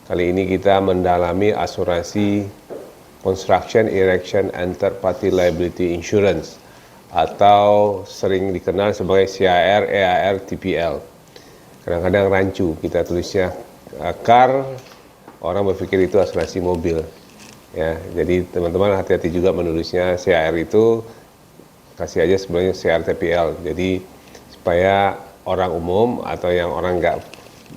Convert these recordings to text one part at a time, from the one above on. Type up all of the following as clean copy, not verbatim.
Kali ini kita mendalami asuransi Construction, Erection, and Third Party Liability Insurance atau sering dikenal sebagai CAR, EAR, TPL. Kadang-kadang rancu kita tulisnya car, orang berpikir itu asuransi mobil. Ya, jadi teman-teman hati-hati juga menulisnya CAR itu kasih aja sebenarnya CAR TPL. Jadi supaya orang umum atau yang orang nggak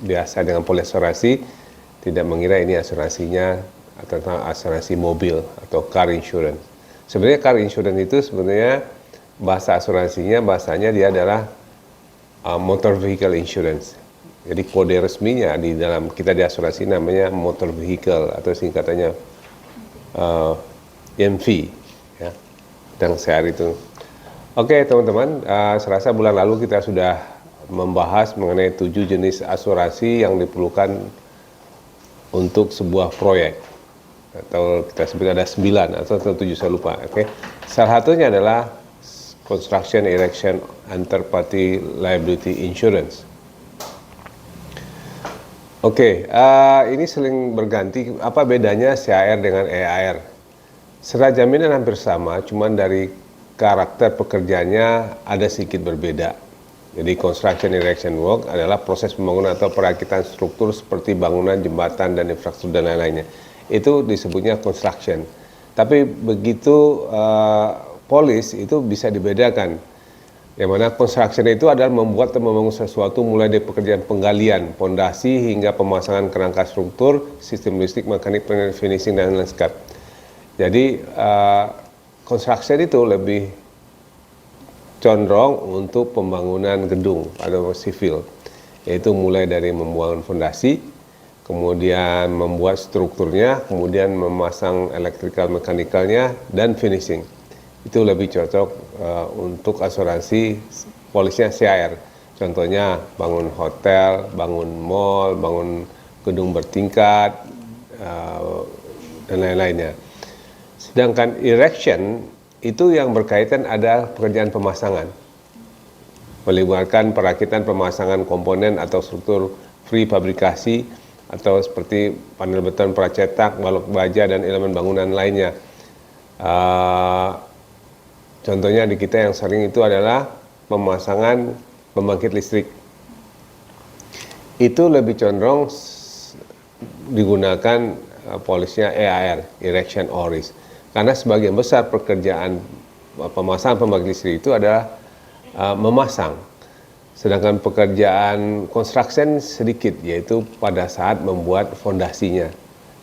biasa dengan polis asuransi tidak mengira ini asuransinya tentang asuransi mobil atau car insurance. Sebenarnya car insurance itu sebenarnya bahasa asuransinya, bahasanya dia adalah motor vehicle insurance. Jadi kode resminya di dalam kita di asuransi namanya motor vehicle atau singkatannya MV ya, dan CAR itu. Oke teman-teman, serasa bulan lalu kita sudah membahas mengenai 7 jenis asuransi yang diperlukan untuk sebuah proyek, atau kita sebut ada 9 atau 7 saya lupa. Oke. Salah satunya adalah Construction, Erection, and Third Party Liability Insurance. Oke, ini sering berganti. Apa bedanya CAR dengan EAR? Secara jaminan hampir sama, cuman dari karakter pekerjaannya ada sedikit berbeda. Jadi construction erection work adalah proses pembangunan atau perakitan struktur seperti bangunan, jembatan, dan infrastruktur dan lain-lainnya. Itu disebutnya construction. Tapi begitu polis itu bisa dibedakan. Yang mana construction itu adalah membuat atau membangun sesuatu mulai dari pekerjaan penggalian, pondasi hingga pemasangan kerangka struktur, sistem listrik, mekanik, finishing, dan landscape. Jadi construction itu lebih condong untuk pembangunan gedung atau sivil, yaitu mulai dari membangun fondasi, kemudian membuat strukturnya, kemudian memasang electrical mekanikalnya, dan finishing. Itu lebih cocok untuk asuransi polisnya CAR. Contohnya bangun hotel, bangun mall, bangun gedung bertingkat, dan lain-lainnya. Sedangkan erection itu yang berkaitan ada pekerjaan pemasangan, melibatkan perakitan pemasangan komponen atau struktur prefabrikasi atau seperti panel beton pracetak, balok baja, dan elemen bangunan lainnya. Contohnya di kita yang sering itu adalah pemasangan pembangkit listrik. Itu lebih condong digunakan polisnya EAR, Erection ORIS. Karena sebagian besar pekerjaan pemasangan pembangkit listrik itu adalah memasang. Sedangkan pekerjaan construction sedikit, yaitu pada saat membuat fondasinya,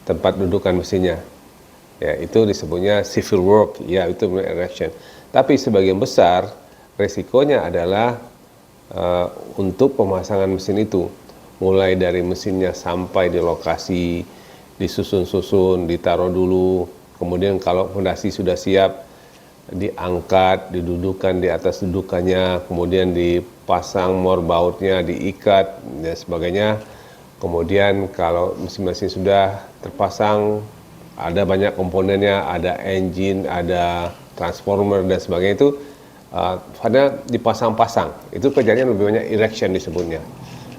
tempat dudukan mesinnya. Ya, itu disebutnya civil work, ya itu erection. Tapi sebagian besar resikonya adalah untuk pemasangan mesin itu. Mulai dari mesinnya sampai di lokasi, disusun-susun, ditaruh dulu. Kemudian kalau fondasi sudah siap, diangkat, didudukan di atas dudukannya, kemudian dipasang morbautnya, diikat, dan sebagainya. Kemudian kalau mesin-mesin sudah terpasang, ada banyak komponennya, ada engine, ada transformer, dan sebagainya itu, pada dipasang-pasang. Itu kerjanya lebih banyak erection disebutnya.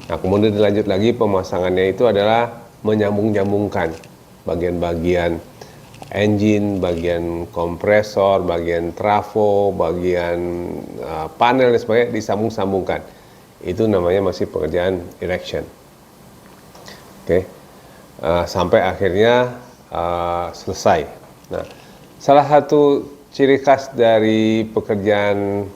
Nah, kemudian dilanjut lagi pemasangannya itu adalah menyambung-nyambungkan bagian-bagian engine, bagian kompresor, bagian trafo, bagian panel dan sebagainya disambung-sambungkan. Itu namanya masih pekerjaan erection. Oke. Sampai akhirnya selesai. Nah, salah satu ciri khas dari pekerjaan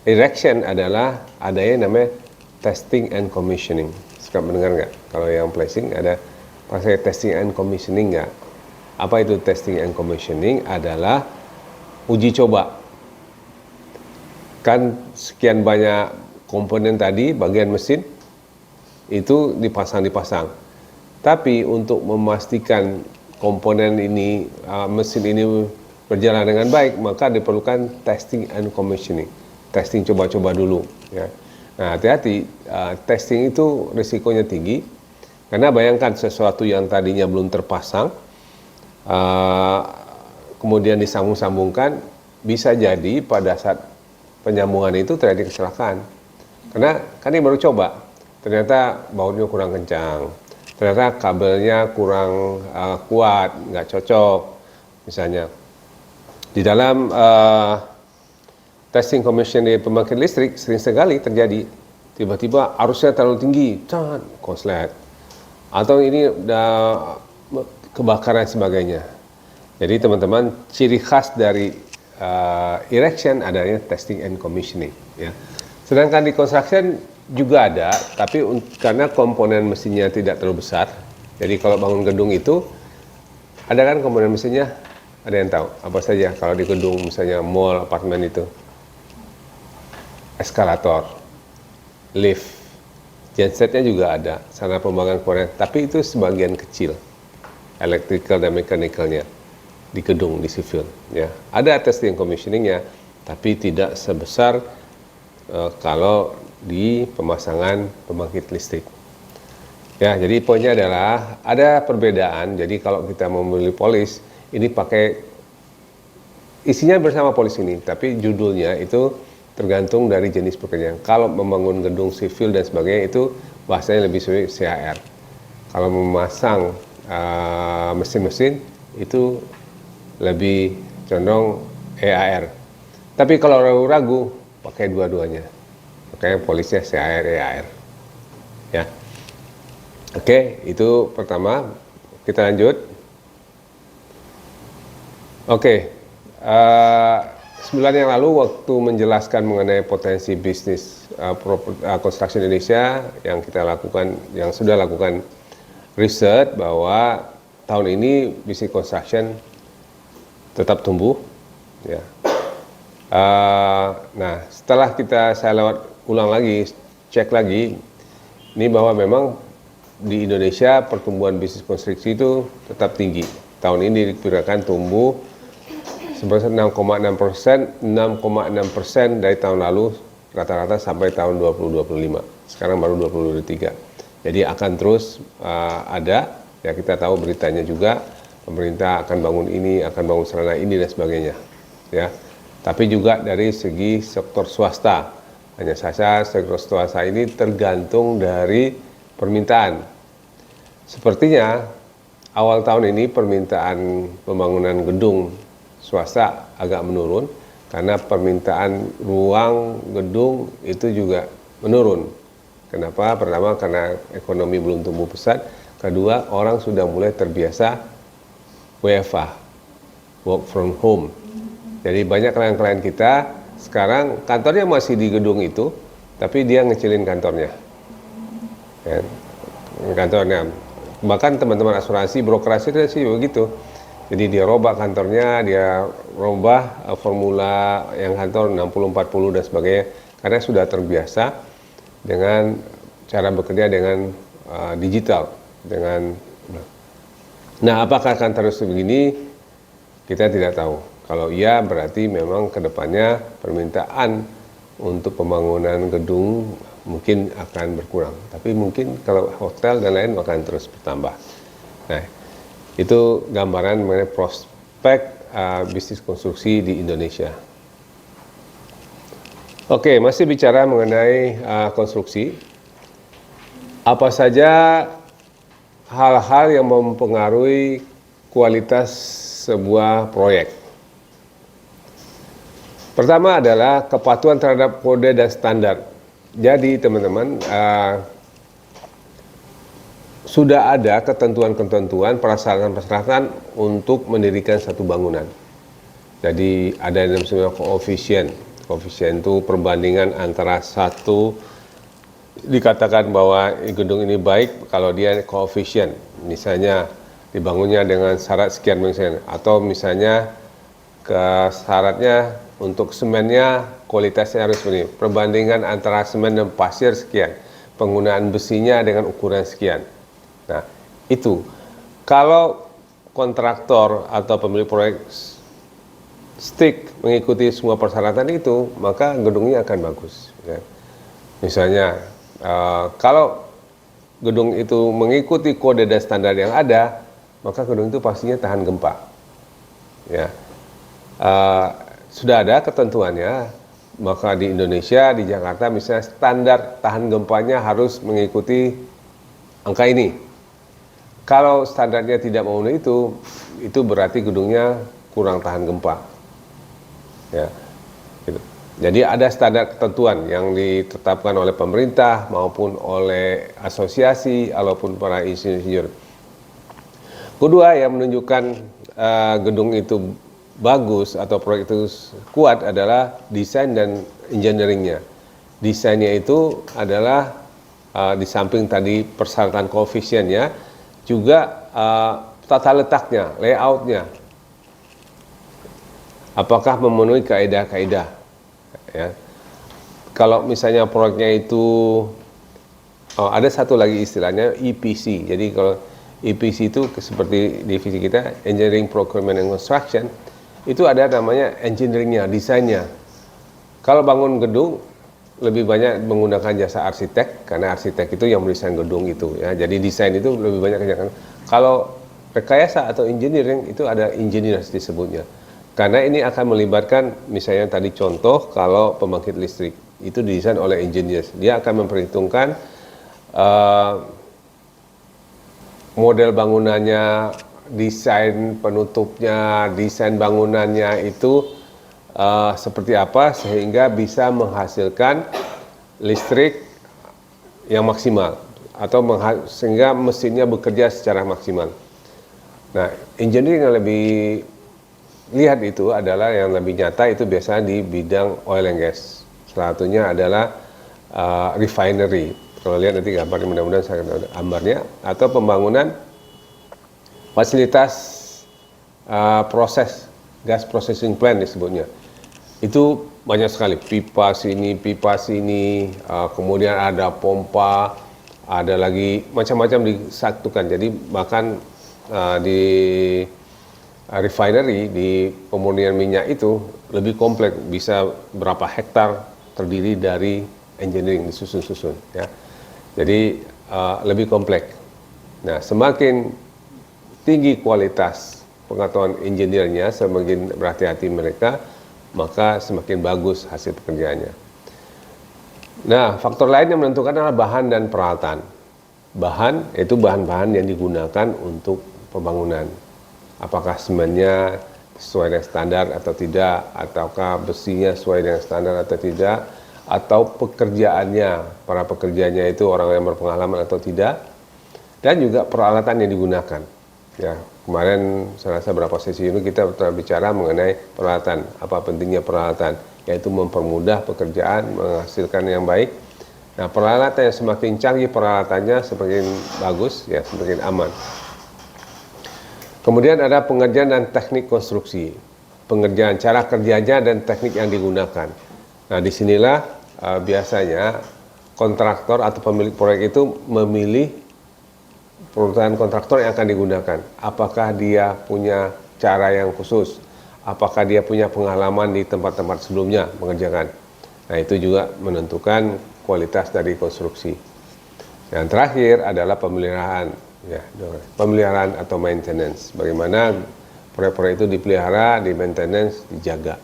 erection adalah adanya namanya testing and commissioning. Suka mendengar nggak? Kalau yang placing ada pakai testing and commissioning nggak? Apa itu testing and commissioning? Adalah uji coba. Kan sekian banyak komponen tadi, bagian mesin, itu dipasang-dipasang. Tapi untuk memastikan komponen ini, mesin ini berjalan dengan baik, maka diperlukan testing and commissioning. Testing coba-coba dulu. Ya. Nah, hati-hati, testing itu risikonya tinggi, karena bayangkan sesuatu yang tadinya belum terpasang, kemudian disambung-sambungkan, bisa jadi pada saat penyambungan itu terjadi kecelakaan. Karena kan ini baru coba, ternyata bautnya kurang kencang, ternyata kabelnya kurang kuat, nggak cocok, misalnya. Di dalam testing commission di pembangkit listrik sering sekali terjadi, tiba-tiba arusnya terlalu tinggi, konslet, atau ini udah kebakaran dan sebagainya. Jadi teman-teman, ciri khas dari erection adanya testing and commissioning, ya. Sedangkan di construction juga ada, tapi karena komponen mesinnya tidak terlalu besar, jadi kalau bangun gedung itu ada kan komponen mesinnya, ada yang tahu apa saja kalau di gedung misalnya mall, apartemen itu? Eskalator, lift, gensetnya juga ada, sarana pembangunan komponen, tapi itu sebagian kecil, electrical dan mechanicalnya di gedung, di sivil, ya. Ada testing commissioningnya, tapi tidak sebesar kalau di pemasangan pembangkit listrik. Ya, jadi poinnya adalah ada perbedaan. Jadi kalau kita mau membeli polis, ini pakai isinya bersama polis ini, tapi judulnya itu tergantung dari jenis pekerjaan. Kalau membangun gedung sivil dan sebagainya itu bahasanya lebih sulit CHR. Kalau memasang mesin-mesin itu lebih condong EAR. Tapi kalau ragu-ragu pakai dua-duanya. Makanya polisnya CHR EAR. Ya. Oke, itu pertama. Kita lanjut. Oke. Sebulan yang lalu waktu menjelaskan mengenai potensi bisnis construction Indonesia yang kita lakukan, yang sudah lakukan riset bahwa tahun ini bisnis construction tetap tumbuh, ya. Nah, setelah saya ulang lagi, cek lagi, ini bahwa memang di Indonesia pertumbuhan bisnis konstruksi itu tetap tinggi. Tahun ini diperkirakan tumbuh sebesar 6,6%, 6,6% dari tahun lalu rata-rata sampai tahun 2025. Sekarang baru 2023. Jadi akan terus ada, ya kita tahu beritanya juga, pemerintah akan bangun ini, akan bangun sarana ini dan sebagainya, ya. Tapi juga dari segi sektor swasta, hanya saja sektor swasta ini tergantung dari permintaan. Sepertinya awal tahun ini permintaan pembangunan gedung swasta agak menurun karena permintaan ruang gedung itu juga menurun. Kenapa? Pertama karena ekonomi belum tumbuh pesat, kedua orang sudah mulai terbiasa WFH, work from home. Jadi banyak klien-klien kita sekarang kantornya masih di gedung itu, tapi dia ngecilin kantornya, ya, kantornya. Bahkan teman-teman asuransi, brokerasi itu sih begitu. Jadi dia robah kantornya, dia robah formula yang kantor 60-40 dan sebagainya, karena sudah terbiasa dengan cara bekerja dengan digital, Nah, apakah akan terus begini? Kita tidak tahu. Kalau iya, berarti memang kedepannya permintaan untuk pembangunan gedung mungkin akan berkurang. Tapi mungkin kalau hotel dan lain akan terus bertambah. Nah, itu gambaran mengenai prospek bisnis konstruksi di Indonesia. Oke, masih bicara mengenai konstruksi. Apa saja hal-hal yang mempengaruhi kualitas sebuah proyek? Pertama adalah kepatuhan terhadap kode dan standar. Jadi teman-teman, sudah ada ketentuan-ketentuan, persyaratan-persyaratan untuk mendirikan satu bangunan. Jadi ada yang namanya koefisien. Koefisien itu perbandingan antara satu, dikatakan bahwa gedung ini baik kalau dia koefisien, misalnya dibangunnya dengan syarat sekian misalnya, atau misalnya syaratnya untuk semennya kualitasnya harus begini, perbandingan antara semen dan pasir sekian, penggunaan besinya dengan ukuran sekian. Nah, itu kalau kontraktor atau pemilik proyek stick mengikuti semua persyaratan itu, maka gedungnya akan bagus, ya. Misalnya kalau gedung itu mengikuti kode dan standar yang ada, maka gedung itu pastinya tahan gempa. Ya, sudah ada ketentuannya. Maka di Indonesia, di Jakarta misalnya standar tahan gempanya harus mengikuti angka ini. Kalau standarnya tidak memenuhi itu berarti gedungnya kurang tahan gempa. Ya, gitu. Jadi ada standar ketentuan yang ditetapkan oleh pemerintah maupun oleh asosiasi ataupun para insinyur. Kedua yang menunjukkan gedung itu bagus atau proyek itu kuat adalah desain dan engineeringnya. Desainnya itu adalah di samping tadi persyaratan koefisiennya, juga tata letaknya, layoutnya. Apakah memenuhi kaidah-kaidah? Ya. Kalau misalnya proyeknya itu ada satu lagi istilahnya EPC. Jadi kalau EPC itu seperti divisi kita, Engineering, Procurement and Construction, itu ada namanya engineeringnya, desainnya. Kalau bangun gedung lebih banyak menggunakan jasa arsitek, karena arsitek itu yang mendesain gedung itu ya. Jadi desain itu lebih banyak kerjakan. Kalau rekayasa atau engineering itu ada engineers disebutnya. Karena ini akan melibatkan misalnya tadi contoh kalau pembangkit listrik itu didesain oleh engineers. Dia akan memperhitungkan model bangunannya, desain penutupnya, desain bangunannya itu seperti apa sehingga bisa menghasilkan listrik yang maksimal atau sehingga mesinnya bekerja secara maksimal. Nah, engineering yang lebih lihat itu adalah yang lebih nyata itu biasa di bidang oil and gas. Salah satunya adalah refinery. Kalau lihat nanti gambarnya, mudah-mudahan saya akan ada gambarnya, atau pembangunan fasilitas proses gas processing plant disebutnya. Itu banyak sekali, pipa sini, kemudian ada pompa, ada lagi macam-macam disatukan. Jadi bahkan di refinery, di pemurnian minyak itu lebih kompleks, bisa berapa hektar terdiri dari engineering disusun-susun ya. Jadi lebih kompleks. Nah, semakin tinggi kualitas pengetahuan engineer-nya, semakin berhati-hati mereka, maka semakin bagus hasil pekerjaannya. Nah, faktor lain yang menentukan adalah bahan dan peralatan. Bahan itu bahan-bahan yang digunakan untuk pembangunan. Apakah semennya sesuai dengan standar atau tidak, ataukah besinya sesuai dengan standar atau tidak, atau pekerjaannya, para pekerjanya itu orang yang berpengalaman atau tidak, dan juga peralatan yang digunakan. Ya, kemarin saya rasa beberapa sesi ini kita telah bicara mengenai peralatan, apa pentingnya peralatan, yaitu mempermudah pekerjaan, menghasilkan yang baik. Nah, peralatan yang semakin canggih peralatannya semakin bagus, ya semakin aman. Kemudian ada pengerjaan dan teknik konstruksi, pengerjaan, cara kerjanya dan teknik yang digunakan. Nah, disinilah biasanya kontraktor atau pemilik proyek itu memilih perusahaan kontraktor yang akan digunakan. Apakah dia punya cara yang khusus? Apakah dia punya pengalaman di tempat-tempat sebelumnya mengerjakan? Nah, itu juga menentukan kualitas dari konstruksi. Yang terakhir adalah pemeliharaan, ya, pemeliharaan atau maintenance. Bagaimana proyek-proyek itu dipelihara, di maintenance, dijaga.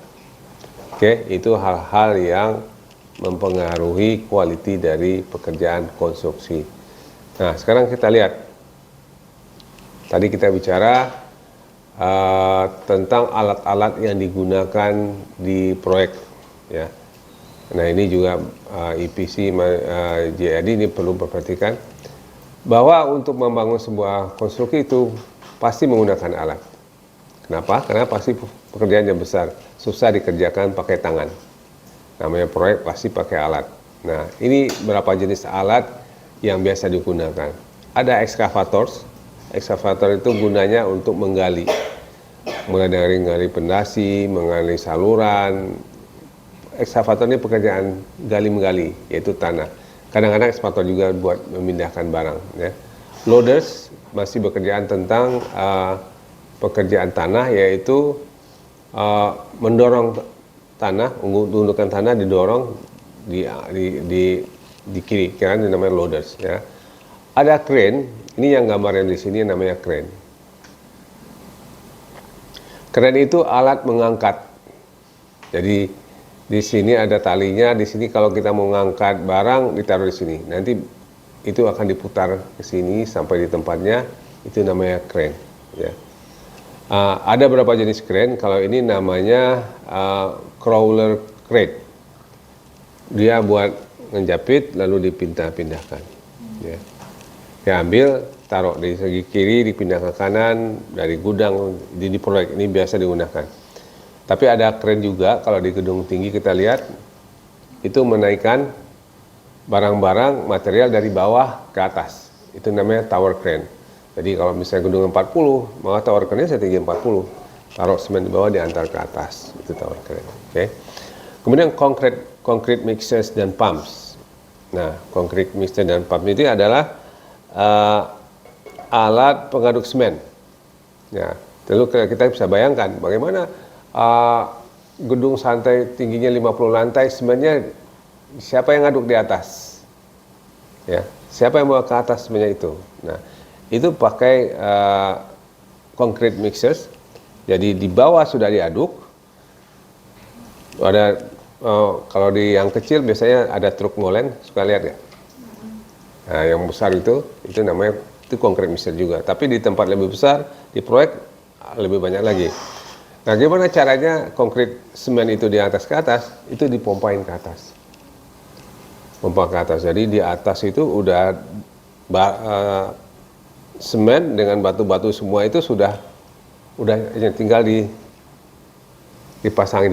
Oke, itu hal-hal yang mempengaruhi kualitas dari pekerjaan konstruksi. Nah, sekarang kita lihat. Tadi kita bicara tentang alat-alat yang digunakan di proyek, ya. Nah, ini juga EPC, JAD ini perlu diperhatikan bahwa untuk membangun sebuah konstruksi itu pasti menggunakan alat. Kenapa? Karena pasti pekerjaannya besar, susah dikerjakan pakai tangan. Namanya proyek pasti pakai alat. Nah, ini berapa jenis alat yang biasa digunakan. Ada excavator. Excavator itu gunanya untuk menggali, mulai dari menggali pondasi, menggali saluran. Excavator ini pekerjaan gali-menggali, yaitu tanah. Kadang-kadang excavator juga buat memindahkan barang. Ya. Loaders masih bekerjaan tentang pekerjaan tanah, yaitu mendorong tanah, gundukan tanah didorong di kiri kanan, namanya loaders. Ya. Ada crane. Ini yang gambarnya di sini namanya crane. Crane itu alat mengangkat. Jadi di sini ada talinya, di sini kalau kita mau mengangkat barang ditaruh di sini. Nanti itu akan diputar ke sini sampai di tempatnya. itu namanya crane. Ya. Ada beberapa jenis crane. Kalau ini namanya crawler crane. Dia buat ngejapit lalu dipindah-pindahkan. Ya. Dia ambil, taruh di segi kiri, dipindah ke kanan, dari gudang di proyek ini biasa digunakan. Tapi ada crane juga kalau di gedung tinggi kita lihat itu menaikkan barang-barang material dari bawah ke atas. Itu namanya tower crane. Jadi kalau misalnya gedung 40, maka tower crane setinggi 40. Taruh semen di bawah diantar ke atas. Itu tower crane. Okay. Kemudian concrete mixers dan pumps. Nah, concrete mixer dan pump itu adalah alat pengaduk semen. Ya, lalu kita bisa bayangkan bagaimana gedung santai tingginya 50 lantai, semennya siapa yang ngaduk di atas? Ya, siapa yang bawa ke atas semennya itu? Nah, itu pakai concrete mixers. Jadi di bawah sudah diaduk. Ada kalau di yang kecil biasanya ada truk molen, suka lihat ya? Nah, yang besar itu namanya itu concrete mixer juga. Tapi di tempat lebih besar, di proyek lebih banyak lagi. Nah, gimana caranya konkret semen itu di atas ke atas? Itu dipompain ke atas. Pompa ke atas. Jadi di atas itu udah semen dengan batu-batu semua itu sudah tinggal dipasangi,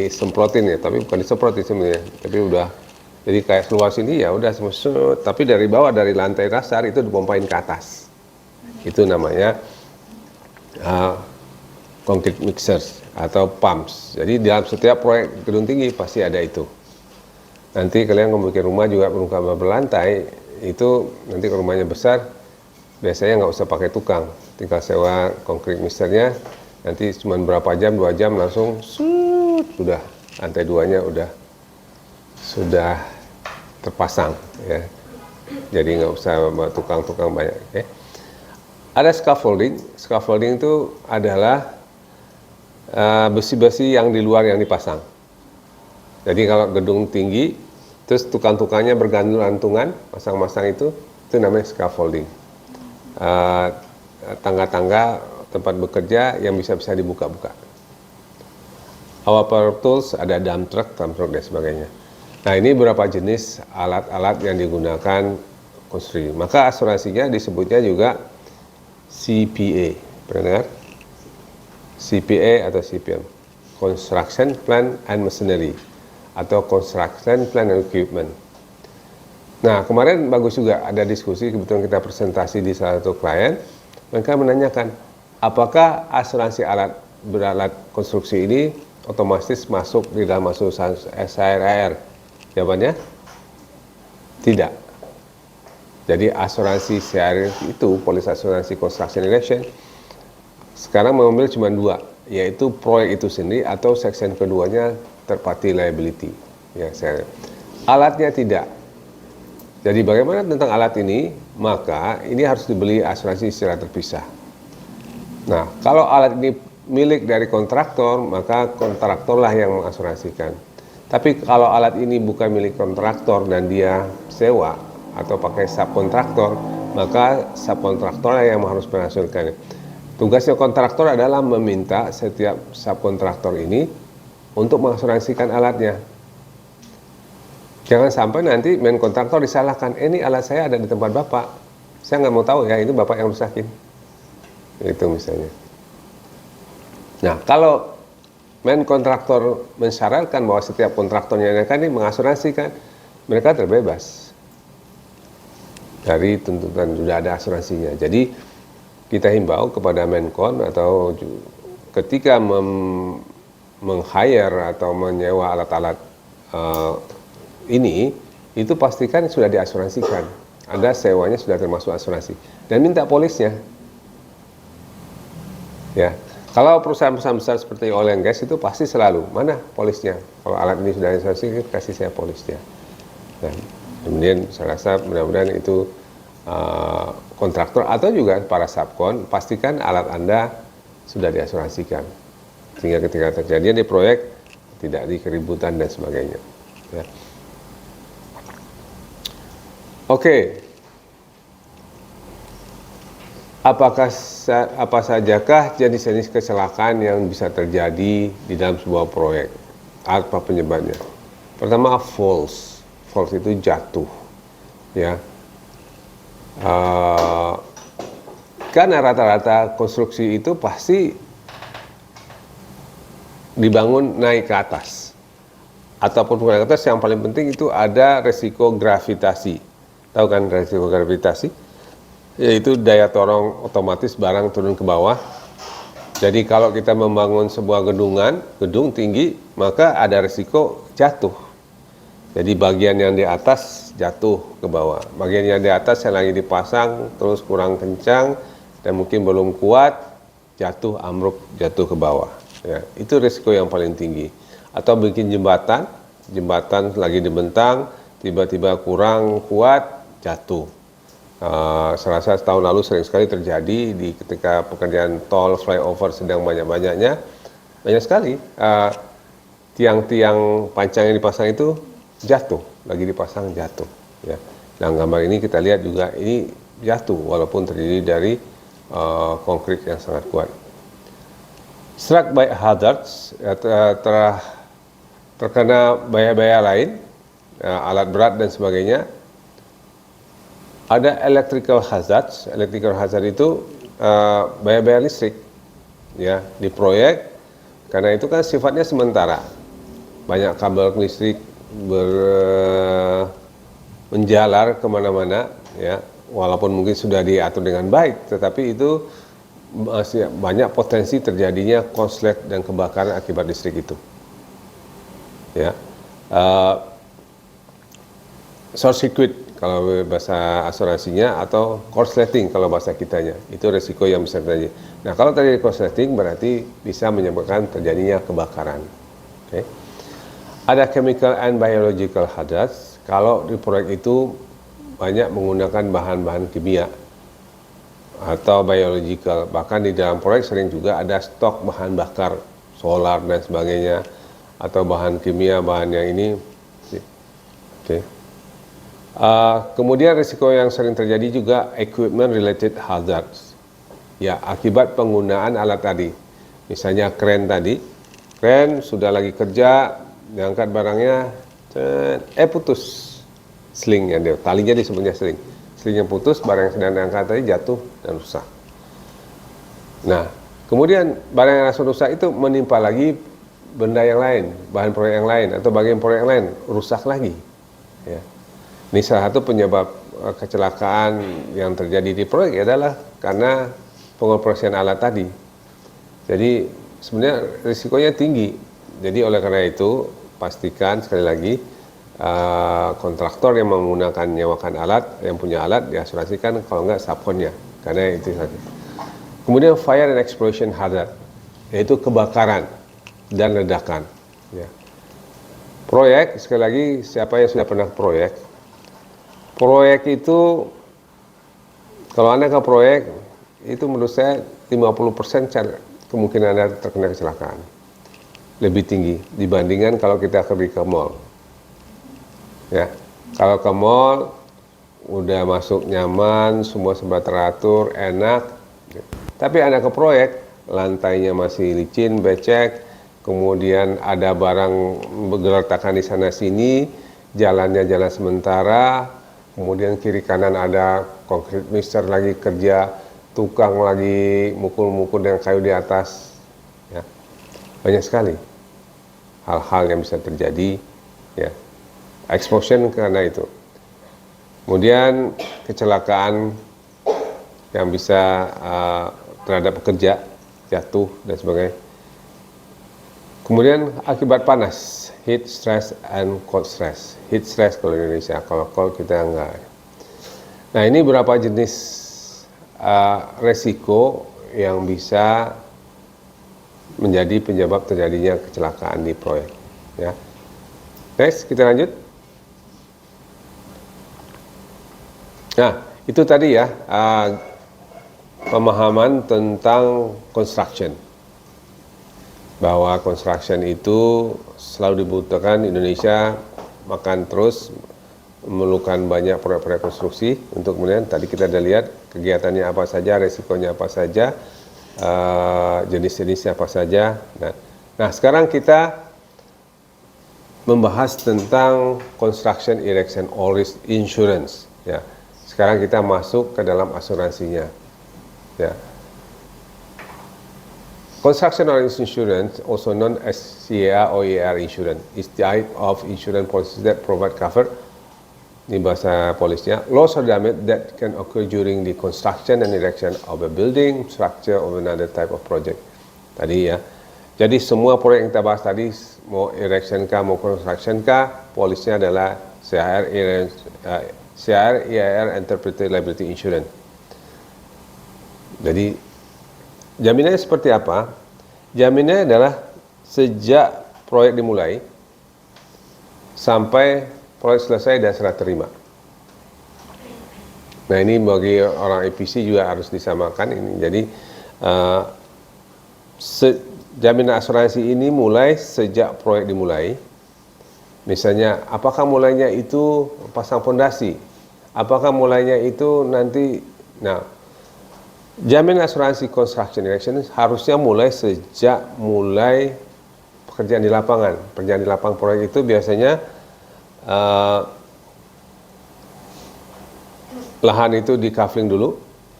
disemprotin ya. Tapi bukan disemprotin sebenarnya. Tapi udah jadi kayak keluar sini ya udah semua. Tapi dari bawah, dari lantai dasar itu dipompain ke atas. Itu namanya concrete mixers atau pumps. Jadi dalam setiap proyek gedung tinggi pasti ada itu. Nanti kalian membuat rumah juga rumah berlantai, itu nanti kalau rumahnya besar, biasanya nggak usah pakai tukang, tinggal sewa concrete mixernya, nanti cuma berapa jam, 2 jam langsung sudah lantai 2-nya sudah terpasang ya. Jadi nggak usah tukang-tukang banyak. Okay. Ada scaffolding itu adalah besi-besi yang di luar yang dipasang. Jadi kalau gedung tinggi, terus tukang-tukangnya bergantung-gantungan, masang-masang itu namanya scaffolding. Tangga-tangga tempat bekerja yang bisa dibuka-buka. Our power tools, ada dump truck dan sebagainya. Nah, ini beberapa jenis alat-alat yang digunakan konstruksi. Maka asuransinya disebutnya juga CPA. Pernah dengar? CPA atau CPM, Construction Plan and Machinery, atau Construction Plan and Equipment. Nah, kemarin bagus juga ada diskusi, kebetulan kita presentasi di salah satu klien, mereka menanyakan, apakah asuransi beralat konstruksi ini otomatis masuk di dalam asuransi SHRR? Jawabannya, tidak. Jadi asuransi SHRR itu, polis asuransi construction erection, sekarang mengambil cuma 2, yaitu proyek itu sendiri atau section keduanya third party liability. Ya, alatnya tidak. Jadi bagaimana tentang alat ini? Maka ini harus dibeli asuransi secara terpisah. Nah, kalau alat ini milik dari kontraktor, maka kontraktorlah yang mengasuransikan. Tapi kalau alat ini bukan milik kontraktor dan dia sewa atau pakai subkontraktor, maka subkontraktorlah yang harus mengasuransikan. Tugasnya kontraktor adalah meminta setiap subkontraktor ini untuk mengasuransikan alatnya. Jangan sampai nanti main kontraktor disalahkan, ini alat saya ada di tempat Bapak, saya nggak mau tahu ya, itu Bapak yang rusakin. Itu misalnya. Nah, kalau main kontraktor mensyaratkan bahwa setiap kontraktornya ini mengasuransikan, mereka terbebas dari tuntutan, sudah ada asuransinya. Jadi kita himbau kepada Menkon atau ketika meng-hire atau menyewa alat-alat ini, itu pastikan sudah diasuransikan. Ada sewanya sudah termasuk asuransi. Dan minta polisnya. Ya, kalau perusahaan-perusahaan besar seperti oil and gas itu pasti selalu, mana polisnya? Kalau alat ini sudah diasuransikan, kasih saya polisnya. Dan kemudian saya rasa mudah-mudahan itu kontraktor atau juga para subkon, pastikan alat Anda sudah diasuransikan. Sehingga ketika terjadi di proyek, tidak ada keributan dan sebagainya. Ya. Oke. Apa sajakah jenis-jenis kecelakaan yang bisa terjadi di dalam sebuah proyek? Apa penyebabnya? Pertama, falls. Falls itu jatuh, ya. Karena rata-rata konstruksi itu pasti dibangun naik ke atas. Ataupun naik ke atas, yang paling penting itu ada resiko gravitasi. Tahu kan resiko gravitasi? Yaitu daya dorong otomatis barang turun ke bawah. Jadi kalau kita membangun sebuah gedung tinggi, maka ada resiko jatuh. Jadi bagian yang di atas jatuh ke bawah. Bagian yang di atas yang lagi dipasang terus kurang kencang dan mungkin belum kuat, jatuh ambruk, jatuh ke bawah. Ya, itu risiko yang paling tinggi. Atau bikin jembatan lagi dibentang, tiba-tiba kurang kuat, jatuh. Saya rasa tahun lalu sering sekali terjadi ketika pekerjaan tol flyover sedang banyak-banyaknya, banyak sekali tiang-tiang pancang yang dipasang itu jatuh, lagi dipasang jatuh. Ya. Nah, gambar ini kita lihat juga ini jatuh walaupun terdiri dari konkrit yang sangat kuat. Struck by hazards, terkena bahaya-bahaya lain, alat berat dan sebagainya. Ada electrical hazards. Electrical hazard itu bahaya-bahaya listrik, ya, di proyek, karena itu kan sifatnya sementara. Banyak kabel listrik menjalar kemana-mana, ya, walaupun mungkin sudah diatur dengan baik, tetapi itu masih banyak potensi terjadinya konslet dan kebakaran akibat listrik itu, ya. Short circuit kalau bahasa asuransinya, atau korsleting kalau bahasa kitanya, itu resiko yang bisa terjadi. Nah, kalau terjadi korsleting berarti bisa menyebabkan terjadinya kebakaran. Okay. Ada chemical and biological hazards. Kalau di proyek itu banyak menggunakan bahan-bahan kimia atau biological, bahkan di dalam proyek sering juga ada stok bahan bakar solar dan sebagainya, atau bahan kimia, bahan yang ini. Okay. Kemudian risiko yang sering terjadi juga equipment related hazards, ya, akibat penggunaan alat tadi. Misalnya kren tadi, kren sudah lagi kerja, diangkat barangnya, putus slingnya, talinya disebutnya slingnya putus, barang yang sedang diangkat tadi jatuh dan rusak. Nah, kemudian barang yang langsung rusak itu menimpa lagi benda yang lain, bahan proyek yang lain, atau bagian proyek yang lain, rusak lagi, ya. Ini salah satu penyebab kecelakaan yang terjadi di proyek adalah karena pengoperasian alat tadi. Jadi sebenarnya risikonya tinggi. Jadi oleh karena itu pastikan sekali lagi kontraktor yang menggunakan nyewakan alat, yang punya alat diasuransikan, kalau enggak subkonnya, karena itu saja. Kemudian fire and explosion hazard, yaitu kebakaran dan ledakan. Ya. Proyek, sekali lagi siapa yang sudah pernah proyek itu, kalau Anda ke proyek, itu menurut saya 50% kemungkinan Anda terkena kecelakaan. Lebih tinggi dibandingkan kalau kita pergi ke mall. Ya, kalau ke mall, udah masuk nyaman, semua serba teratur, enak. Tapi Anda ke proyek, lantainya masih licin, becek, kemudian ada barang bergeletakan di sana-sini, jalannya jalan sementara, kemudian kiri kanan ada konkrit mister lagi kerja, tukang lagi mukul-mukul dengan kayu di atas, ya. Banyak sekali hal-hal yang bisa terjadi, ya, explosion karena itu. Kemudian kecelakaan yang bisa terhadap pekerja, jatuh dan sebagainya. Kemudian akibat panas, heat stress and cold stress. Heat stress kalau di Indonesia, kalau cold kita enggak. Nah, ini berapa jenis resiko yang bisa menjadi penyebab terjadinya kecelakaan di proyek. Ya. Next, kita lanjut. Nah, itu tadi ya pemahaman tentang construction. Bahwa construction itu selalu dibutuhkan, Indonesia makan terus memerlukan banyak proyek-proyek konstruksi untuk kemudian tadi kita sudah lihat kegiatannya apa saja, resikonya apa saja, jenis-jenisnya apa saja. Nah, sekarang kita membahas tentang construction, erection, all risk insurance. Ya, sekarang kita masuk ke dalam asuransinya. Ya. Construction or insurance, also known as CAR or EAR insurance, is the type of insurance policies that provide cover, ini bahasa polisnya, loss or damage that can occur during the construction and erection of a building, structure, or another type of project. Tadi ya. Jadi semua proyek yang kita bahas tadi, mau erection kah, mau construction kah, polisnya adalah CAR, EAR, Interpreted Liability Insurance. Jadi jaminannya seperti apa? Jaminannya adalah sejak proyek dimulai sampai proyek selesai dan serah terima. Nah, ini bagi orang EPC juga harus disamakan ini. Jadi jaminan asuransi ini mulai sejak proyek dimulai. Misalnya, apakah mulainya itu pasang fondasi? Apakah mulainya itu nanti, jaminan asuransi construction erection harusnya mulai sejak mulai pekerjaan di lapangan. Pekerjaan di lapangan proyek itu biasanya lahan itu di kafling dulu,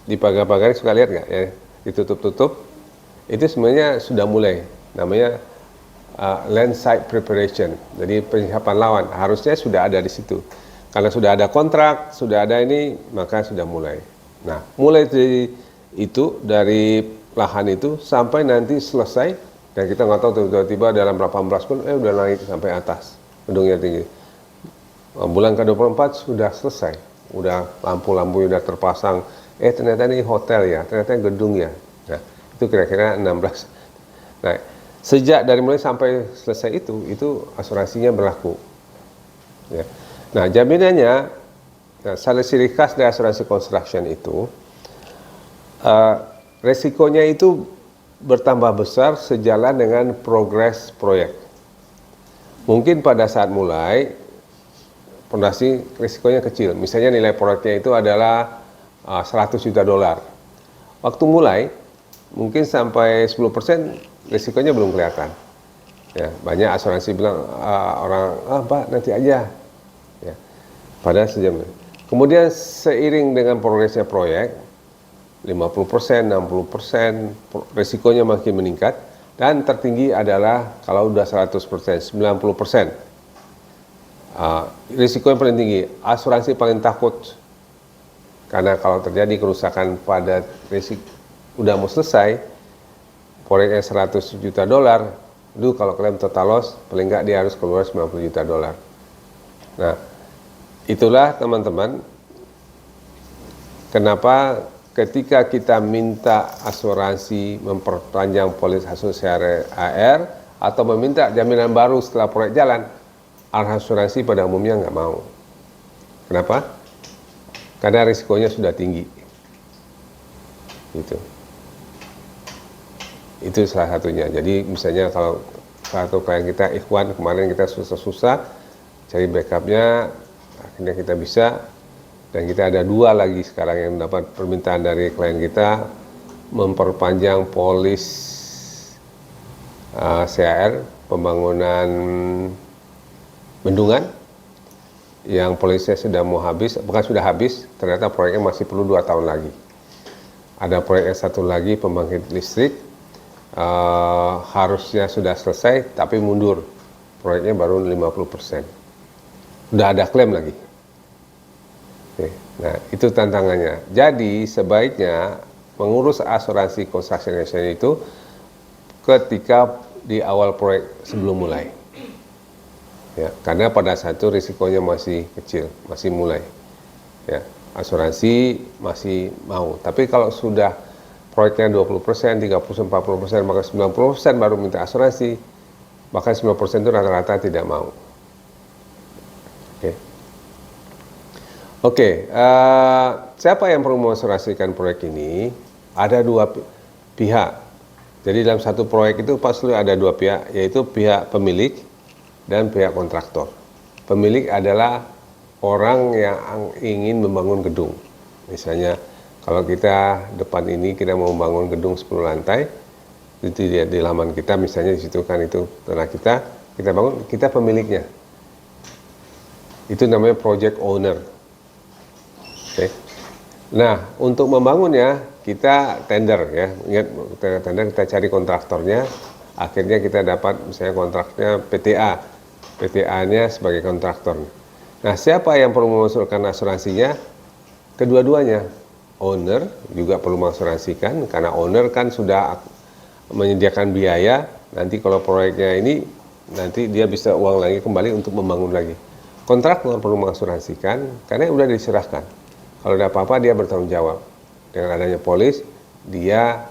dipagar-pagari, suka lihat nggak ya, ditutup-tutup. Itu sebenarnya sudah mulai, namanya land site preparation. Jadi persiapan lahan harusnya sudah ada di situ. Karena sudah ada kontrak, sudah ada ini, maka sudah mulai. Nah, mulai dari lahan itu sampai nanti selesai, dan kita nggak tahu tiba-tiba dalam 18 pun udah naik sampai atas, gedungnya tinggi. Bulan ke-24 sudah selesai, udah lampu-lampu udah terpasang, ternyata ini hotel ya, ternyata gedung ya. Nah, itu kira-kira 16. Nah, sejak dari mulai sampai selesai itu asuransinya berlaku. Ya. Nah, jaminannya, salah ciri khas dari asuransi construction itu, resikonya itu bertambah besar sejalan dengan progres proyek. Mungkin pada saat mulai, fondasi risikonya kecil. Misalnya nilai proyeknya itu adalah 100 juta dolar. Waktu mulai, mungkin sampai 10% risikonya belum kelihatan. Ya, banyak asuransi bilang, Pak nanti aja. Ya, padahal sejam. Kemudian seiring dengan progresnya proyek, 50%, 60%, risikonya makin meningkat, dan tertinggi adalah kalau udah 100%, 90%. Risiko yang paling tinggi, asuransi paling takut, karena kalau terjadi kerusakan pada risiko, udah mau selesai, proyeknya 100 juta dolar, itu kalau klaim total loss, paling nggak dia harus keluar 90 juta dolar. Nah, itulah teman-teman, kenapa ketika kita minta asuransi memperpanjang polis asuransi AR atau meminta jaminan baru setelah proyek jalan, asuransi pada umumnya nggak mau. Kenapa? Karena risikonya sudah tinggi. Itu salah satunya. Jadi misalnya kalau satu klien kita Ikhwan, kemarin kita susah-susah cari backupnya, akhirnya kita bisa. Dan kita ada 2 lagi sekarang yang mendapat permintaan dari klien kita memperpanjang polis CAR pembangunan bendungan yang polisnya sudah mau habis, bukan sudah habis, ternyata proyeknya masih perlu 2 tahun lagi. Ada proyek yang satu lagi pembangkit listrik, harusnya sudah selesai tapi mundur, proyeknya baru 50%. Udah ada klaim lagi. Nah, itu tantangannya. Jadi sebaiknya mengurus asuransi construction itu ketika di awal proyek sebelum mulai. Ya, karena pada saat itu risikonya masih kecil, masih mulai. Ya, asuransi masih mau. Tapi kalau sudah proyeknya 20%, 30%, 40%, maka 90% baru minta asuransi, maka 90% itu rata-rata tidak mau. Oke, siapa yang perlu mengasuransikan proyek ini? Ada 2 pihak. Jadi dalam satu proyek itu pasti ada 2 pihak, yaitu pihak pemilik dan pihak kontraktor. Pemilik adalah orang yang ingin membangun gedung. Misalnya kalau kita depan ini kita mau membangun gedung 10 lantai, itu di laman kita misalnya di situ kan itu tanah kita bangun, kita pemiliknya. Itu namanya project owner. Oke. Nah, untuk membangunnya kita tender ya. Ingat tender, kita cari kontraktornya. Akhirnya kita dapat misalnya kontraknya PTA. PTA-nya sebagai kontraktor. Nah, siapa yang perlu memasukkan asuransinya? Kedua-duanya. Owner juga perlu mengasuransikan karena owner kan sudah menyediakan biaya. Nanti kalau proyeknya ini nanti dia bisa uang lagi kembali untuk membangun lagi. Kontraktor perlu mengasuransikan karena udah diserahkan. Kalau ada apa-apa dia bertanggung jawab. Dengan adanya polis, dia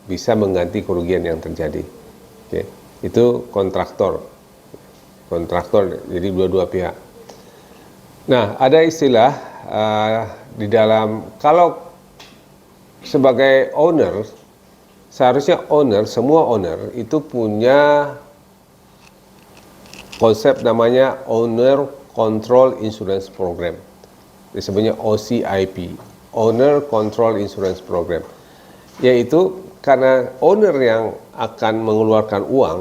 bisa mengganti kerugian yang terjadi. Oke. Itu kontraktor. Kontraktor, jadi dua-dua pihak. Nah, ada istilah di dalam, kalau sebagai owner, seharusnya semua owner itu punya konsep namanya Owner Control Insurance Program. Disebutnya OCIP, Owner Control Insurance Program. Yaitu karena owner yang akan mengeluarkan uang,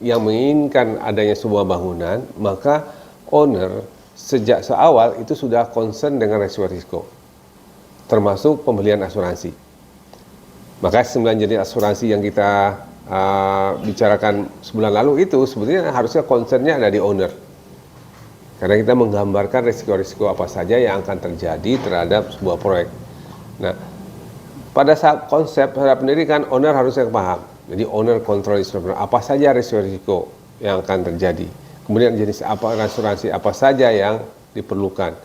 yang menginginkan adanya sebuah bangunan, maka owner sejak seawal itu sudah concern dengan risiko, termasuk pembelian asuransi. Maka 9 jenis asuransi yang kita bicarakan sebulan lalu itu sebetulnya harusnya concernnya ada di owner. Karena kita menggambarkan risiko-risiko apa saja yang akan terjadi terhadap sebuah proyek. Nah, pada saat konsep terhadap pendidikan, owner harusnya paham. Jadi owner control insurance, apa saja risiko-risiko yang akan terjadi. Kemudian jenis apa asuransi apa saja yang diperlukan.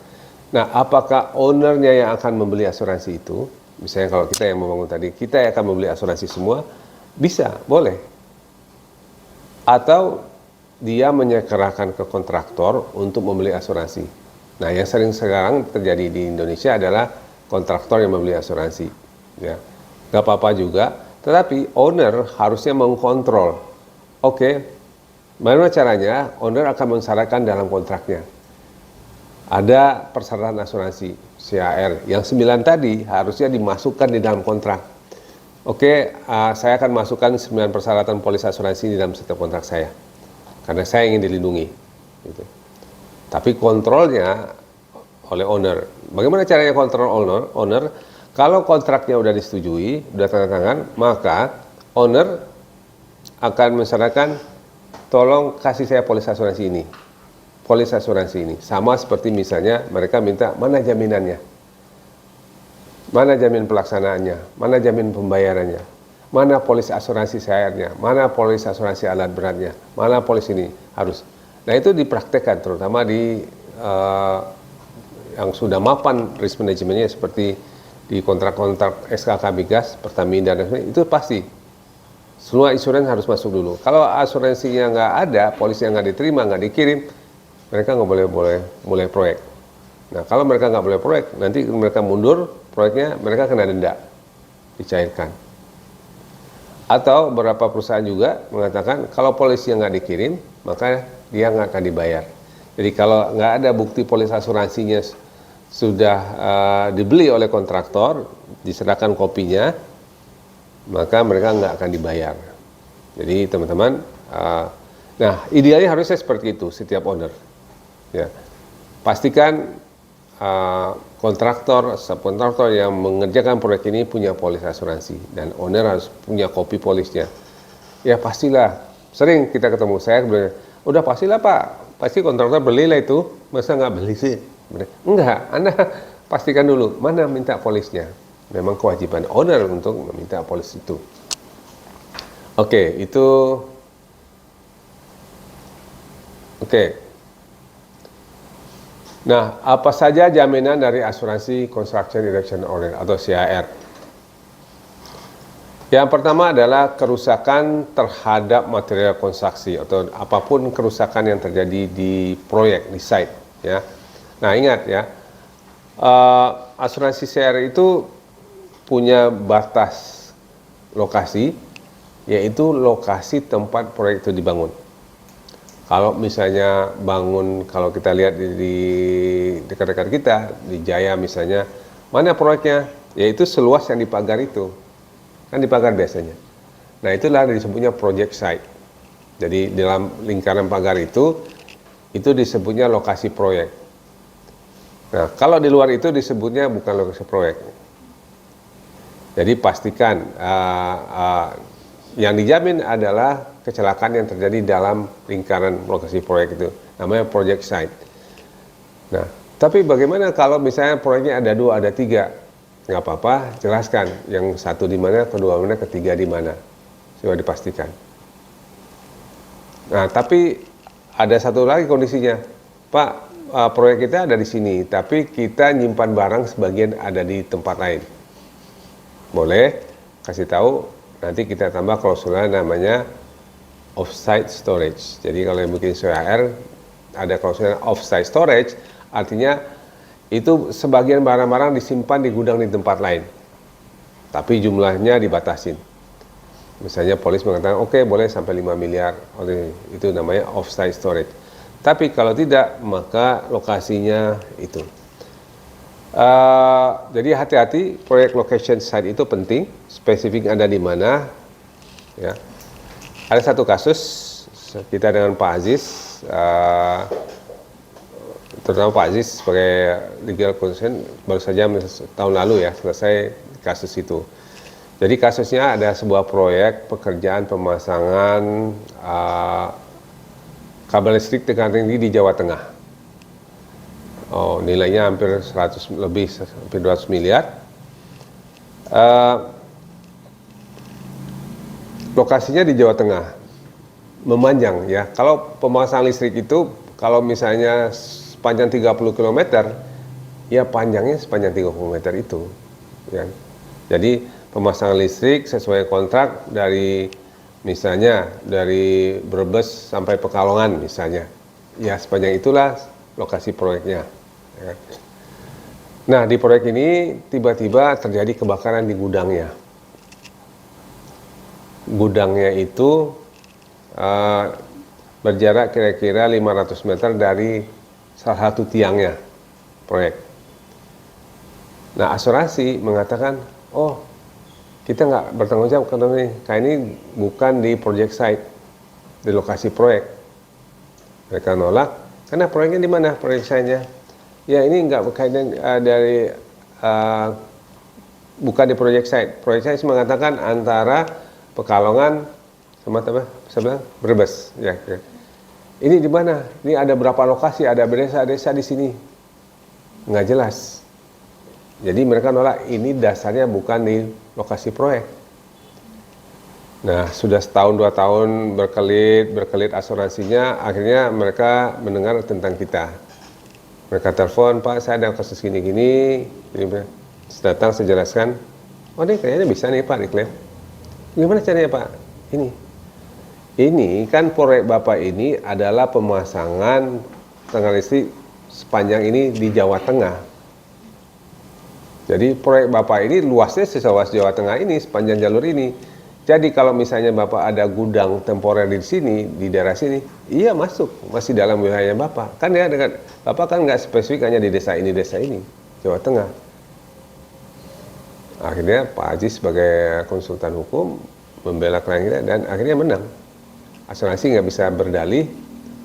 Nah, apakah ownernya yang akan membeli asuransi itu? Misalnya kalau kita yang membangun tadi, kita yang akan membeli asuransi semua, bisa, boleh. Atau dia menyerahkan ke kontraktor untuk membeli asuransi. Nah, yang sering sekarang terjadi di Indonesia adalah kontraktor yang membeli asuransi. Ya, nggak apa-apa juga. Tetapi owner harusnya mengkontrol. Oke, bagaimana caranya? Owner akan mensyaratkan dalam kontraknya. Ada persyaratan asuransi CAR yang 9 tadi harusnya dimasukkan di dalam kontrak. Oke, saya akan masukkan 9 persyaratan polis asuransi di dalam setiap kontrak saya. Karena saya ingin dilindungi. Gitu. Tapi kontrolnya oleh owner. Bagaimana caranya kontrol owner? Kalau kontraknya udah disetujui, udah tanda tangan, maka owner akan mensyaratkan, tolong kasih saya polis asuransi ini. Polis asuransi ini. Sama seperti misalnya mereka minta mana jaminannya. Mana jamin pelaksanaannya, mana jamin pembayarannya, mana polis asuransi CAR-nya, mana polis asuransi alat beratnya, mana polis ini harus. Nah, itu dipraktekkan terutama di yang sudah mapan risk manajemennya seperti di kontrak-kontrak SKK Migas, Pertamina, dan itu pasti. Semua insuransi harus masuk dulu. Kalau asuransinya nggak ada, polisnya nggak diterima, nggak dikirim, mereka nggak boleh mulai proyek. Nah, kalau mereka nggak boleh proyek, nanti mereka mundur proyeknya, mereka kena denda, dicairkan. Atau beberapa perusahaan juga mengatakan kalau polisinya nggak dikirim, maka dia nggak akan dibayar. Jadi kalau nggak ada bukti polis asuransinya sudah dibeli oleh kontraktor, diserahkan kopinya, maka mereka nggak akan dibayar. Jadi teman-teman, nah idealnya harusnya seperti itu setiap owner. Ya, pastikan kontraktor yang mengerjakan proyek ini punya polis asuransi dan owner harus punya kopi polisnya. Ya pastilah, sering kita ketemu saya bilang, udah pastilah Pak, pasti kontraktor belilah itu, masa nggak beli sih? Enggak, Anda pastikan dulu mana minta polisnya. Memang kewajiban owner untuk meminta polis itu. Oke, itu oke. Nah, apa saja jaminan dari asuransi Construction Erection Order atau CAR? Yang pertama adalah kerusakan terhadap material konstruksi atau apapun kerusakan yang terjadi di proyek, di site. Ya. Nah, ingat ya, asuransi CAR itu punya batas lokasi, yaitu lokasi tempat proyek itu dibangun. Kalau misalnya bangun, kalau kita lihat di dekat-dekat kita, di Jaya misalnya, mana proyeknya? Yaitu seluas yang dipagar itu. Kan dipagar biasanya. Nah itulah disebutnya project site. Jadi dalam lingkaran pagar itu disebutnya lokasi proyek. Nah kalau di luar itu disebutnya bukan lokasi proyek. Jadi pastikan yang dijamin adalah kecelakaan yang terjadi dalam lingkaran lokasi proyek itu, namanya project site. Nah, tapi bagaimana kalau misalnya proyeknya ada 2, ada 3? Nggak apa-apa, jelaskan. Yang satu di mana, kedua mana, ketiga di mana. Coba dipastikan. Nah, tapi ada satu lagi kondisinya. Pak, proyek kita ada di sini, tapi kita nyimpan barang sebagian ada di tempat lain. Boleh, kasih tahu, nanti kita tambah klausulnya namanya off-site storage. Jadi kalau yang bikin CHR ada klausulnya off-site storage, artinya itu sebagian barang-barang disimpan di gudang di tempat lain, tapi jumlahnya dibatasin. Misalnya polis mengatakan oke, boleh sampai 5 miliar, itu namanya off-site storage. Tapi kalau tidak, maka lokasinya itu. Jadi hati-hati, proyek location site itu penting, spesifik ada di mana. Ya. Ada satu kasus kita dengan Pak Aziz, terutama Pak Aziz sebagai legal consultant, baru saja tahun lalu ya selesai kasus itu. Jadi kasusnya ada sebuah proyek pekerjaan pemasangan kabel listrik tegangan tinggi di Jawa Tengah. Nilainya hampir 100 lebih, hampir 200 miliar. Lokasinya di Jawa Tengah, memanjang ya. Kalau pemasangan listrik itu, kalau misalnya sepanjang 30 km, ya panjangnya sepanjang 30 km itu. Ya. Jadi pemasangan listrik sesuai kontrak dari misalnya dari Brebes sampai Pekalongan misalnya. Ya sepanjang itulah lokasi proyeknya. Ya. Nah di proyek ini tiba-tiba terjadi kebakaran di gudangnya. Gudangnya itu berjarak kira-kira 500 meter dari salah satu tiangnya proyek. Nah asuransi mengatakan, oh kita nggak bertanggung jawab karena ini bukan di project site, di lokasi proyek. Mereka nolak, karena proyeknya di mana proyek site-nya? Ya ini nggak berkaitan dari bukan di project site. Project site mengatakan antara Pekalongan sama apa? Saya bilang Brebes. Ya, ya. Ini di mana? Ini ada berapa lokasi? Ada desa-desa di sini. Nggak jelas. Jadi mereka nolak. Ini dasarnya bukan di lokasi proyek. Nah, sudah setahun 2 tahun berkelit asuransinya. Akhirnya mereka mendengar tentang kita. Mereka telepon, Pak, saya ada kasus gini-gini. Datang, saya jelaskan. Oh, ini kayaknya bisa nih Pak diklaim. Gimana caranya Pak? Ini kan proyek Bapak ini adalah pemasangan tegangan listrik sepanjang ini di Jawa Tengah. Jadi proyek Bapak ini luasnya seluas Jawa Tengah ini, sepanjang jalur ini. Jadi kalau misalnya Bapak ada gudang temporer di sini, di daerah sini, iya masuk, masih dalam wilayah Bapak. Kan ya, dengan Bapak kan nggak spesifik hanya di desa ini, Jawa Tengah. Akhirnya Pak Haji sebagai konsultan hukum membela klien kita dan akhirnya menang. Asuransi nggak bisa berdalih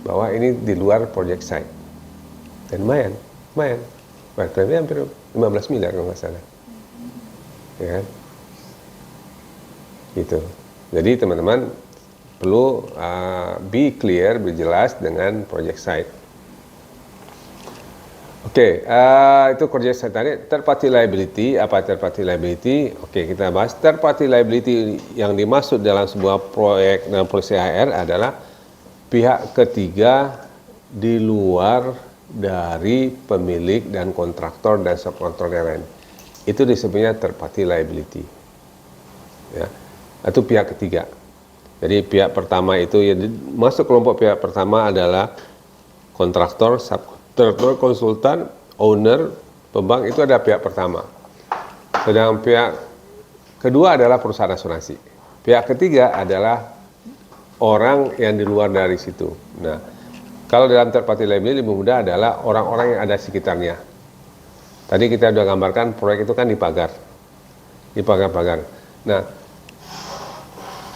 bahwa ini di luar project site. Dan lumayan. Klaimnya hampir 15 miliar kalau nggak salah. Ya kan? Gitu. Jadi teman-teman perlu be clear, berjelas dengan project site. Oke, itu project site tadi. Third party liability, apa third party liability? Oke, kita bahas third party liability yang dimaksud dalam sebuah proyek dalam polisi HR adalah pihak ketiga di luar dari pemilik dan kontraktor dan subkontraktor yang lain. Itu disebutnya third party liability. Ya, itu pihak ketiga. Jadi pihak pertama itu ya masuk kelompok pihak pertama adalah kontraktor, subkontraktor, konsultan, owner, pembang, itu ada pihak pertama. Sedang pihak kedua adalah perusahaan asuransi. Pihak ketiga adalah orang yang di luar dari situ. Nah, Kalau dalam third party liability lebih mudah adalah orang-orang yang ada sekitarnya. Tadi kita sudah gambarkan proyek itu kan dipagar. Di pagar-pagar. Nah,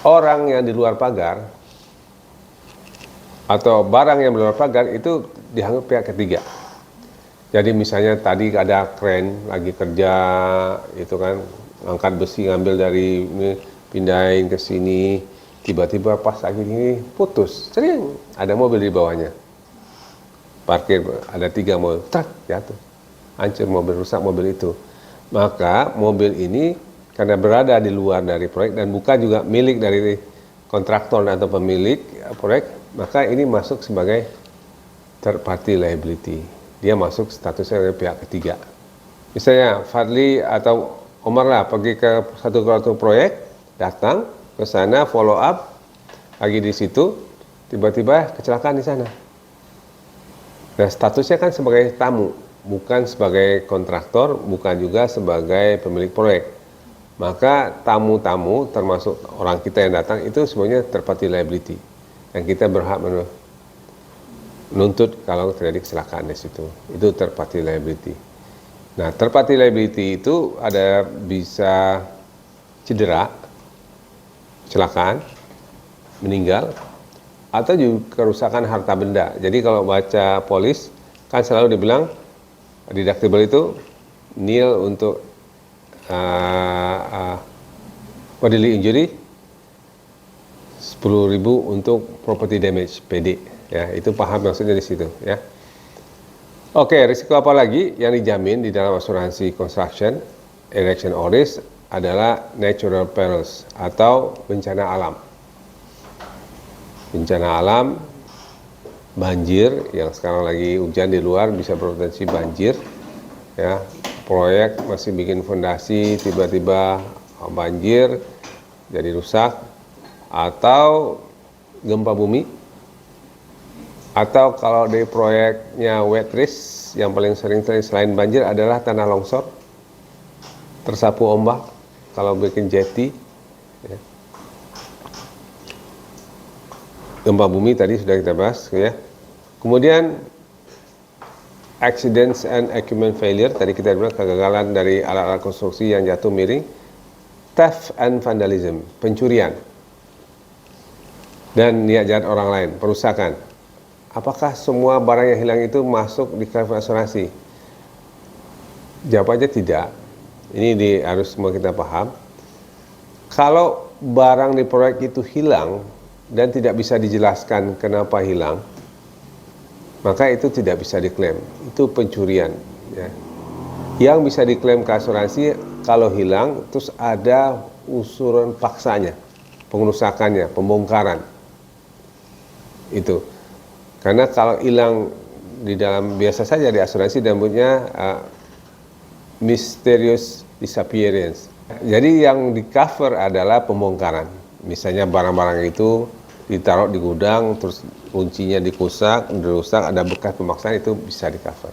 orang yang di luar pagar atau barang yang di luar pagar itu dianggap pihak ketiga. Jadi misalnya tadi ada kren lagi kerja, itu kan angkat besi ngambil dari ini, pindahin ke sini, tiba-tiba pas lagi ini putus, sering ada mobil di bawahnya, parkir ada 3 mobil, truk jatuh, hancur mobil, rusak mobil itu. Maka mobil ini karena berada di luar dari proyek dan bukan juga milik dari kontraktor atau pemilik proyek, maka ini masuk sebagai third party liability. Dia masuk statusnya dari pihak ketiga. Misalnya Fadli atau Omar lah pergi ke satu proyek, datang ke sana follow up, lagi di situ, tiba-tiba kecelakaan di sana. Nah, statusnya kan sebagai tamu, bukan sebagai kontraktor, bukan juga sebagai pemilik proyek. Maka tamu-tamu termasuk orang kita yang datang itu sebenarnya third party liability. Dan kita berhak menuntut kalau terjadi kecelakaan di situ. Itu third party liability. Nah, third party liability itu ada bisa cedera, kecelakaan, meninggal, atau juga kerusakan harta benda. Jadi kalau baca polis kan selalu dibilang deductible itu nil untuk bodily injury, 10.000 untuk property damage (PD). Ya, itu paham maksudnya di situ ya. Oke, risiko apa lagi yang dijamin di dalam asuransi construction, erection or risk adalah natural perils atau bencana alam. Bencana alam, banjir, yang sekarang lagi hujan di luar bisa berpotensi banjir. Ya, proyek masih bikin fondasi, tiba-tiba banjir, jadi rusak, atau gempa bumi. Atau kalau di proyeknya wet risk, yang paling sering selain banjir adalah tanah longsor, tersapu ombak, kalau bikin jetty. Ya. Gempa bumi tadi sudah kita bahas. Ya. Kemudian accidents and equipment failure, tadi kita bilang kegagalan dari alat-alat konstruksi yang jatuh miring. Theft and vandalism, pencurian. Dan niat jahat orang lain, perusakan. Apakah semua barang yang hilang itu masuk di cover asuransi? Jawabannya tidak. Ini harus semua kita paham. Kalau barang di proyek itu hilang dan tidak bisa dijelaskan kenapa hilang, maka itu tidak bisa diklaim. Itu pencurian. Ya. Yang bisa diklaim ke asuransi kalau hilang, terus ada usuran paksanya, pengerusakannya, pembongkaran. Itu. Karena kalau hilang di dalam biasa saja di asuransi dan punya mysterious disappearance. Jadi yang di cover adalah pembongkaran. Misalnya barang-barang itu ditaruh di gudang, terus kuncinya dirusak, ada bekas pemaksaan, itu bisa di cover.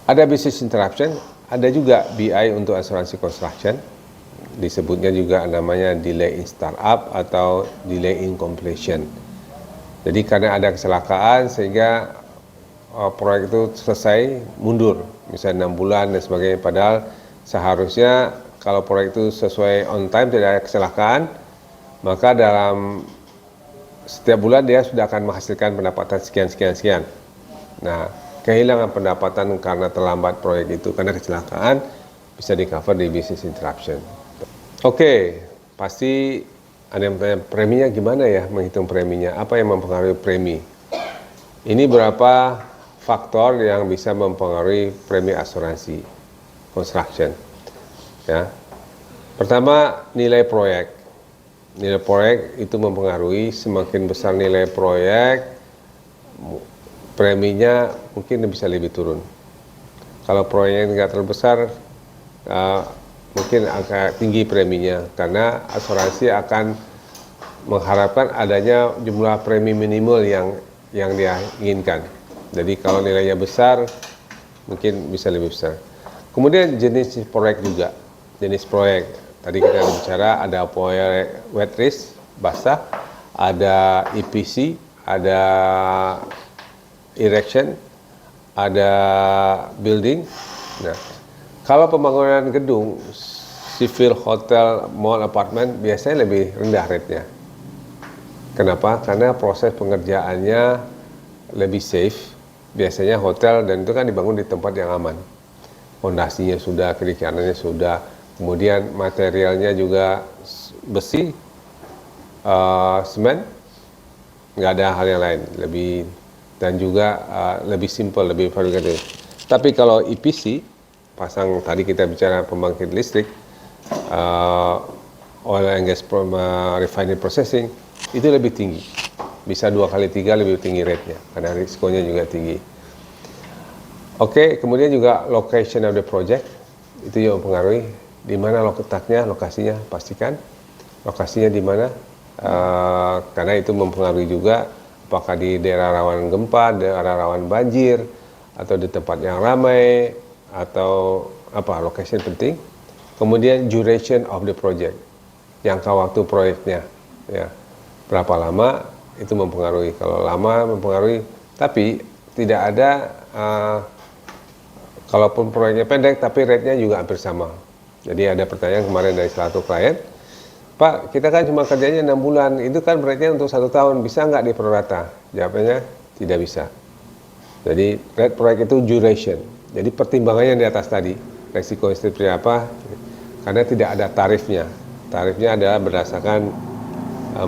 Ada business interruption, ada juga BI untuk asuransi construction. Disebutnya juga namanya delay in startup atau delay in completion. Jadi karena ada kecelakaan sehingga proyek itu selesai mundur, misalnya 6 bulan dan sebagainya. Padahal seharusnya kalau proyek itu sesuai on time, tidak ada kecelakaan, maka dalam setiap bulan dia sudah akan menghasilkan pendapatan sekian. Nah, kehilangan pendapatan karena terlambat proyek itu karena kecelakaan bisa di cover di business interruption. Oke, pasti ada yang bertanya, preminya gimana ya, menghitung preminya? Apa yang mempengaruhi premi? Ini berapa faktor yang bisa mempengaruhi premi asuransi construction. Ya. Pertama, nilai proyek. Nilai proyek itu mempengaruhi, semakin besar nilai proyek, preminya mungkin bisa lebih turun. Kalau proyeknya nggak terlalu besar, mungkin agak tinggi preminya, karena asuransi akan mengharapkan adanya jumlah premi minimal yang dia inginkan. Jadi kalau nilainya besar, mungkin bisa lebih besar. Kemudian jenis proyek juga. Jenis proyek, tadi kita bicara ada proyek wet risk, basah, ada EPC, ada erection, ada building. Nah, kalau pembangunan gedung, civil, hotel, mall, apartemen biasanya lebih rendah rate-nya. Kenapa? Karena proses pengerjaannya lebih safe. Biasanya hotel dan itu kan dibangun di tempat yang aman. Fondasinya sudah, kiri kanannya sudah, kemudian materialnya juga besi, semen, nggak ada hal yang lain, dan juga lebih simple, lebih variegated. Tapi kalau EPC, pasang tadi kita bicara pembangkit listrik, oil and gas refinery processing, itu lebih tinggi, bisa 2 kali 3 lebih tinggi rate-nya, karena risikonya juga tinggi. Oke, kemudian juga location of the project, itu juga mempengaruhi di mana letaknya, lokasinya, pastikan lokasinya di mana, karena itu mempengaruhi juga apakah di daerah rawan gempa, daerah rawan banjir, atau di tempat yang ramai, atau apa, location penting. Kemudian duration of the project, jangka waktu proyeknya, ya, berapa lama itu mempengaruhi. Kalau lama mempengaruhi, tapi tidak ada, kalaupun proyeknya pendek, tapi rate-nya juga hampir sama. Jadi ada pertanyaan kemarin dari salah satu klien, Pak, kita kan cuma kerjanya 6 bulan, itu kan rate-nya untuk 1 tahun, bisa nggak diprorata? Jawabannya, tidak bisa. Jadi rate proyek itu duration, jadi pertimbangannya di atas tadi, resiko seperti apa, karena tidak ada tarifnya. Tarifnya adalah berdasarkan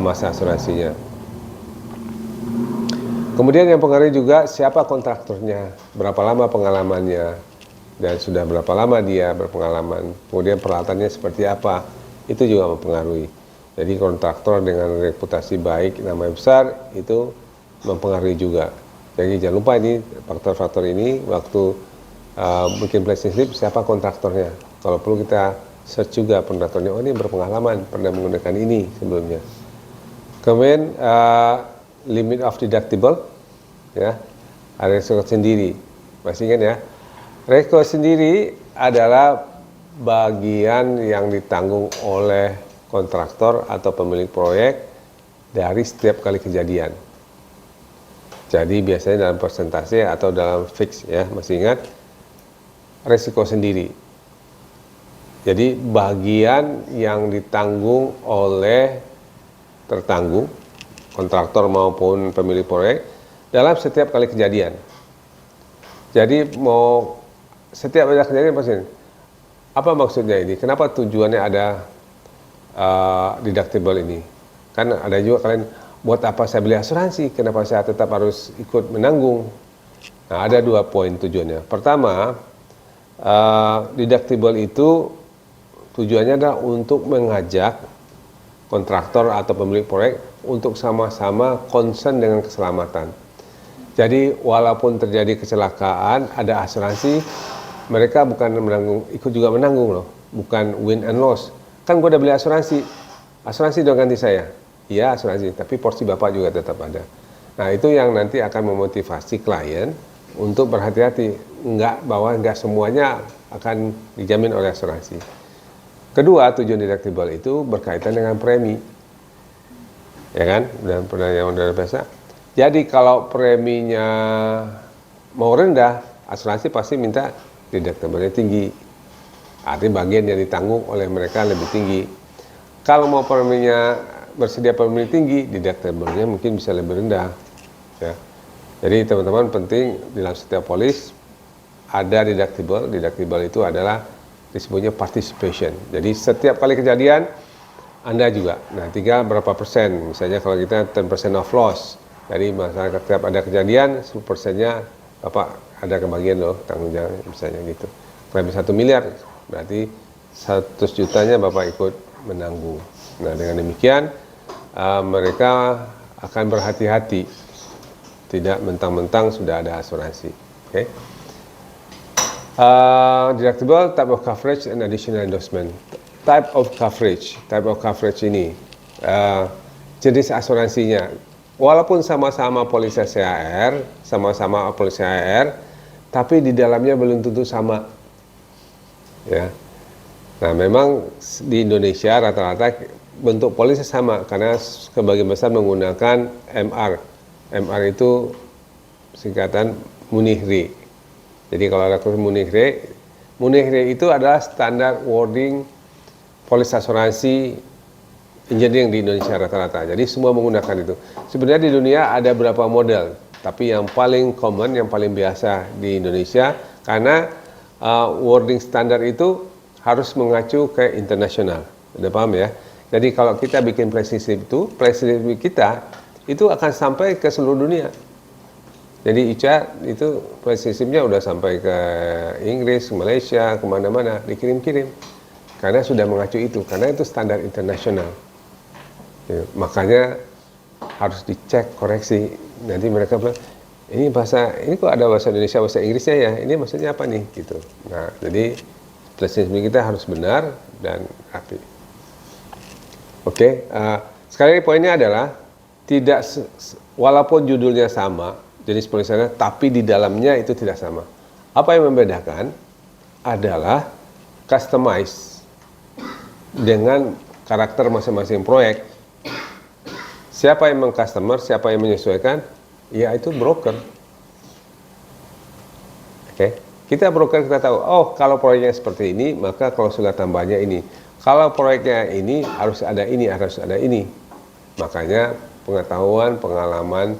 masa asuransinya. Kemudian yang pengaruh juga siapa kontraktornya, berapa lama pengalamannya, dan sudah berapa lama dia berpengalaman, kemudian peralatannya seperti apa, itu juga mempengaruhi. Jadi kontraktor dengan reputasi baik, nama besar, itu mempengaruhi juga. Jadi jangan lupa ini faktor-faktor ini waktu bikin placing slip, siapa kontraktornya. Kalau perlu kita search juga kontraktornya, oh ini berpengalaman, pernah menggunakan ini sebelumnya. Kemudian limit of deductible, ya, ada resiko sendiri. Masih ingat ya, resiko sendiri adalah bagian yang ditanggung oleh kontraktor atau pemilik proyek dari setiap kali kejadian. Jadi biasanya dalam persentase atau dalam fix, ya, masih ingat, resiko sendiri. Jadi bagian yang ditanggung oleh tertanggung, kontraktor maupun pemilik proyek dalam setiap kali kejadian. Jadi mau setiap ada kejadian pasti. Apa maksudnya ini? Kenapa tujuannya ada deductible ini? Kan ada juga kalian, buat apa saya beli asuransi? Kenapa saya tetap harus ikut menanggung? Nah, ada 2 poin tujuannya. Pertama, deductible itu tujuannya adalah untuk mengajak kontraktor atau pemilik proyek untuk sama-sama concern dengan keselamatan. Jadi walaupun terjadi kecelakaan, ada asuransi, mereka bukan menanggung, ikut juga menanggung loh, bukan win and loss. Kan gue udah beli asuransi, asuransi dong ganti saya. Iya asuransi, tapi porsi bapak juga tetap ada. Nah itu yang nanti akan memotivasi klien untuk berhati-hati, bahwa enggak semuanya akan dijamin oleh asuransi. Kedua, tujuan deductible itu berkaitan dengan premi, ya kan, dan yang udah biasa. Jadi kalau preminya mau rendah, asuransi pasti minta deductible-nya tinggi. Artinya bagian yang ditanggung oleh mereka lebih tinggi. Kalau mau preminya bersedia premi tinggi, deductible-nya mungkin bisa lebih rendah. Ya. Jadi teman-teman penting dalam setiap polis ada deductible. Deductible itu adalah disebutnya participation. Jadi setiap kali kejadian Anda juga. Nah, tinggal berapa persen? Misalnya kalau kita 10% of loss. Jadi masyarakat setiap ada kejadian 10%-nya Bapak ada kebagian loh tanggung jawab, misalnya gitu. Kalau 1 miliar berarti 100 jutanya Bapak ikut menanggung. Nah, dengan demikian mereka akan berhati-hati, tidak mentang-mentang sudah ada asuransi. Oke. Deductible, type of coverage, and additional endorsement. Type of coverage ini jenis asuransinya. Walaupun sama-sama polis CHR, tapi di dalamnya belum tentu sama. Ya. Nah, memang di Indonesia rata-rata bentuk polisnya sama karena sebagian besar menggunakan MR, MR itu singkatan Munich Re. Jadi kalau ada Munich Re itu adalah standar wording polis asuransi engineering di Indonesia rata-rata. Jadi semua menggunakan itu. Sebenarnya di dunia ada beberapa model, tapi yang paling common, yang paling biasa di Indonesia, karena wording standar itu harus mengacu ke internasional. Udah paham ya? Jadi kalau kita bikin prescription kita itu akan sampai ke seluruh dunia. Jadi ICA itu prescriptionnya udah sampai ke Inggris, Malaysia, kemana-mana, dikirim-kirim. Karena sudah mengacu itu, karena itu standar internasional. Ya, makanya harus dicek, koreksi. Nanti mereka bilang, ini kok ada bahasa Indonesia, bahasa Inggrisnya ya, ini maksudnya apa nih? Gitu. Nah, jadi prescription kita harus benar dan rapi. Oke, sekali lagi poinnya adalah, walaupun judulnya sama, jenis polisnya, tapi di dalamnya itu tidak sama. Apa yang membedakan adalah customize dengan karakter masing-masing proyek. Siapa yang meng-customer, siapa yang menyesuaikan, ya itu broker. Oke, kita broker, kita tahu, oh kalau proyeknya seperti ini, maka klausul tambahnya ini. Kalau proyeknya ini, harus ada ini, harus ada ini. Makanya pengetahuan, pengalaman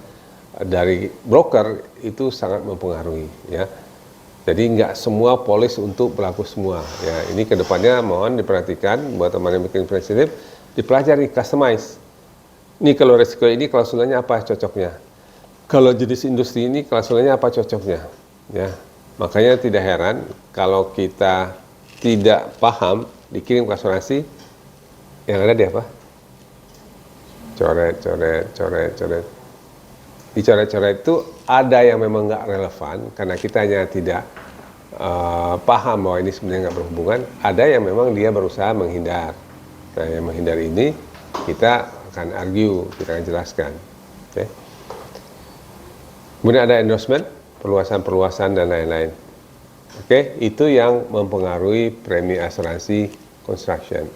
dari broker itu sangat mempengaruhi, ya. Jadi nggak semua polis untuk berlaku semua, ya. Ini kedepannya mohon diperhatikan buat teman yang bikin prinsip, dipelajari, customize. Ini kalau resiko ini klausulnya apa cocoknya? Kalau jenis industri ini klausulnya apa cocoknya? Ya, makanya tidak heran kalau kita tidak paham dikirim ke asuransi, yang ada dia apa? Coret. Di coret-coret itu ada yang memang nggak relevan karena kita hanya tidak paham bahwa ini sebenarnya nggak berhubungan. Ada yang memang dia berusaha menghindar. Nah, yang menghindar ini kita akan argue, kita akan jelaskan. Okay. Kemudian ada endorsement, perluasan dan lain-lain. Oke, itu yang mempengaruhi premi asuransi construction.